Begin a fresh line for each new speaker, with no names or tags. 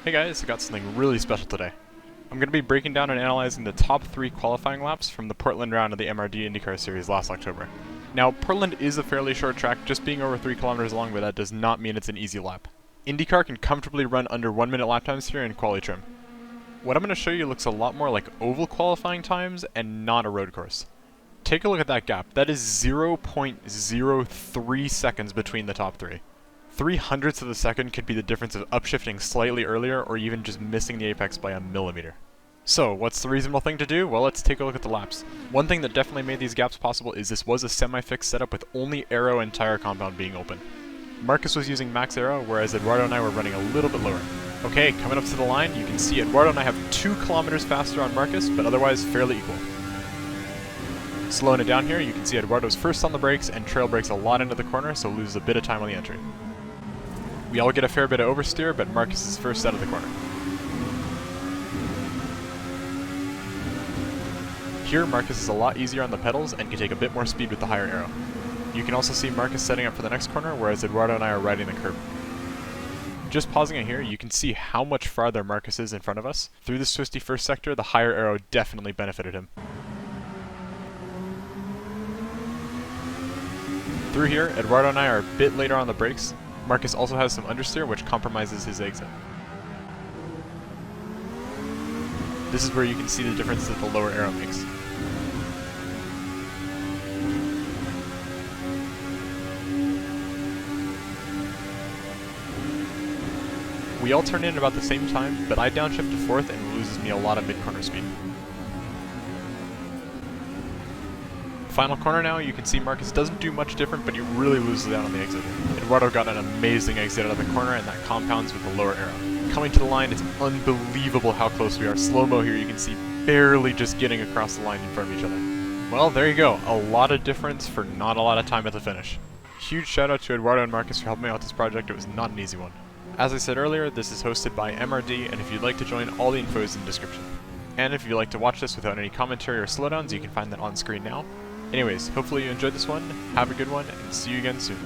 Hey guys, I got something really special today. I'm going to be breaking down and analyzing the top 3 qualifying laps from the Portland round of the MRD IndyCar series last October. Now, Portland is a fairly short track, just being over 3 kilometers long, but that does not mean it's an easy lap. IndyCar can comfortably run under 1 minute lap times here in quali trim. What I'm going to show you looks a lot more like oval qualifying times and not a road course. Take a look at that gap. That is 0.03 seconds between the top 3. 0.03 of a second could be the difference of upshifting slightly earlier or even just missing the apex by a millimeter. So, what's the reasonable thing to do? Well, let's take a look at the laps. One thing that definitely made these gaps possible is this was a semi-fixed setup with only aero and tire compound being open. Marcus was using max aero, whereas Eduardo and I were running a little bit lower. Okay, coming up to the line, you can see Eduardo and I have 2 kilometers faster on Marcus, but otherwise fairly equal. Slowing it down here, you can see Eduardo's first on the brakes and trail brakes a lot into the corner, so loses a bit of time on the entry. We all get a fair bit of oversteer, but Marcus is first out of the corner. Here, Marcus is a lot easier on the pedals and can take a bit more speed with the higher aero. You can also see Marcus setting up for the next corner, whereas Eduardo and I are riding the curb. Just pausing it here, you can see how much farther Marcus is in front of us. Through this twisty first sector, the higher aero definitely benefited him. Through here, Eduardo and I are a bit later on the brakes. Marcus also has some understeer, which compromises his exit. This is where you can see the difference that the lower aero makes. We all turn in about the same time, but I downshift to 4th and it loses me a lot of mid-corner speed. Final corner now, you can see Marcus doesn't do much different, but he really loses out on the exit. Eduardo got an amazing exit out of the corner, and that compounds with the lower aero. Coming to the line, it's unbelievable how close we are. Slow-mo here, you can see barely just getting across the line in front of each other. Well, there you go. A lot of difference for not a lot of time at the finish. Huge shout out to Eduardo and Marcus for helping me out with this project. It was not an easy one. As I said earlier, this is hosted by MRD, and if you'd like to join, all the info is in the description. And if you'd like to watch this without any commentary or slowdowns, you can find that on screen now. Anyways, hopefully you enjoyed this one, have a good one, and see you again soon.